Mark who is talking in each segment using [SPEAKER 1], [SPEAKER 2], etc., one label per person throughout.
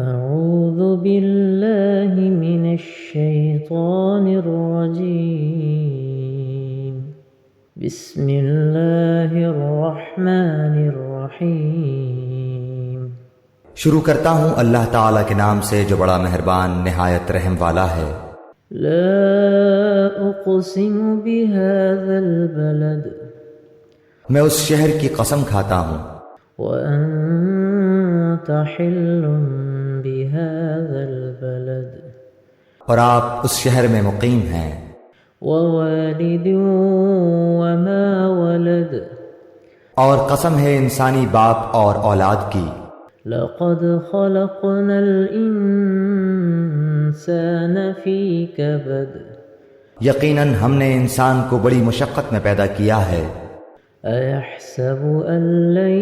[SPEAKER 1] أعوذ بالله من الشيطان الرجيم بسم الله الرحمن الرحيم
[SPEAKER 2] شروع کرتا ہوں اللہ تعالیٰ کے نام سے جو بڑا مہربان نہایت رحم والا ہے۔
[SPEAKER 1] لا أقسم بهذا البلد
[SPEAKER 2] میں اس شہر کی قسم کھاتا ہوں
[SPEAKER 1] وأنت حل بهذا البلد
[SPEAKER 2] اور آپ اس شہر میں مقیم ہیں،
[SPEAKER 1] ووالد وما ولد
[SPEAKER 2] اور قسم ہے انسانی باپ اور اولاد کی۔
[SPEAKER 1] لقد خلقنا الإنسان في كبد
[SPEAKER 2] یقیناً ہم نے انسان کو بڑی مشقت میں پیدا کیا ہے۔
[SPEAKER 1] أيحسب أن لن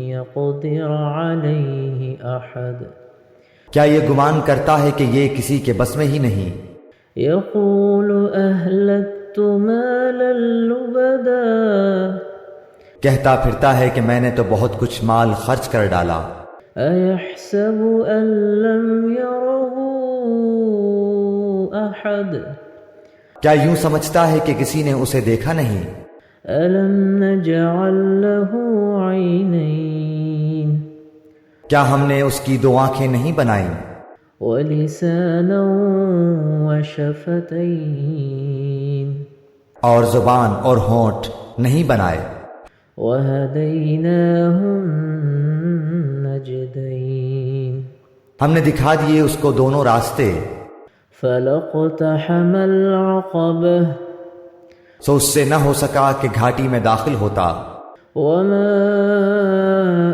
[SPEAKER 1] يقدر عليه أحد
[SPEAKER 2] کیا یہ گمان کرتا ہے کہ یہ کسی کے بس میں ہی نہیں؟
[SPEAKER 1] يقول أهلكت مالا لبدا
[SPEAKER 2] کہتا پھرتا ہے کہ میں نے تو بہت کچھ مال خرچ کر ڈالا۔
[SPEAKER 1] أيحسب أن لم يره أحد
[SPEAKER 2] کیا یوں سمجھتا ہے کہ کسی نے اسے دیکھا نہیں؟
[SPEAKER 1] ألم نجعل له عينين
[SPEAKER 2] کیا ہم نے اس کی دو آنکھیں نہیں بنائیں؟
[SPEAKER 1] ولسانا وشفتين
[SPEAKER 2] اور زبان اور ہونٹ نہیں بنائے؟
[SPEAKER 1] وهديناه النجدين
[SPEAKER 2] ہم نے دکھا دیے اس کو دونوں راستے،
[SPEAKER 1] فلاقتحم العقبة
[SPEAKER 2] سو اس سے نہ ہو سکا کہ گھاٹی میں داخل ہوتا۔
[SPEAKER 1] وما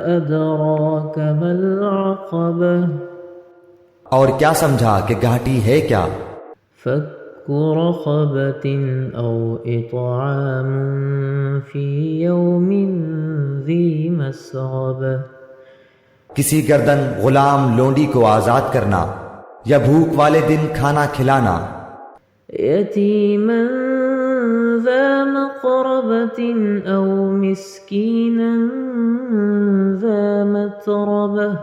[SPEAKER 1] أدراك ما العقبة
[SPEAKER 2] اور کیا سمجھا کہ گھاٹی ہے کیا؟
[SPEAKER 1] فك رقبة أو إطعام في يوم ذي مسغبة
[SPEAKER 2] کسی گردن غلام لونڈی کو آزاد کرنا یا بھوک والے دن کھانا کھلانا،
[SPEAKER 1] يتيما ذا مقربة أو مسكينا ذا متربة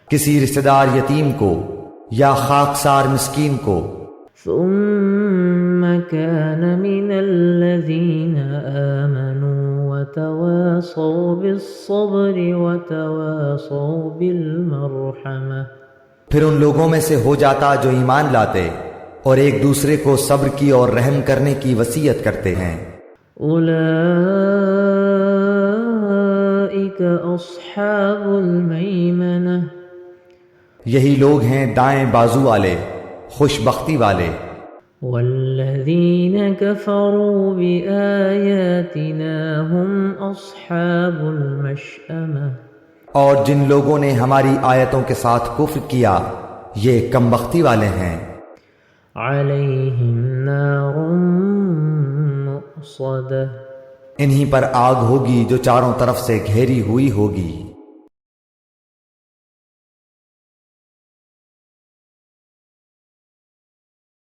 [SPEAKER 2] کسی رشتہ دار یتیم کو یا خاکسار مسکین کو۔
[SPEAKER 1] ثم كان من الذين آمنوا وتواصوا بالصبر وتواصوا بالمرحمة
[SPEAKER 2] پھر ان لوگوں میں سے ہو جاتا جو ایمان لاتے اور ایک دوسرے کو صبر کی اور رحم کرنے کی وصیت کرتے ہیں۔
[SPEAKER 1] أولئك أصحاب الميمنة
[SPEAKER 2] یہی لوگ ہیں دائیں بازو والے، خوش بختی والے۔
[SPEAKER 1] والذين كفروا بآياتنا هم أصحاب المشأمة
[SPEAKER 2] اور جن لوگوں نے ہماری آیتوں کے ساتھ کفر کیا یہ کم بختی والے ہیں۔
[SPEAKER 1] عليهم نار مؤصدة
[SPEAKER 2] انہی پر آگ ہوگی جو چاروں طرف سے گھیری ہوئی ہوگی۔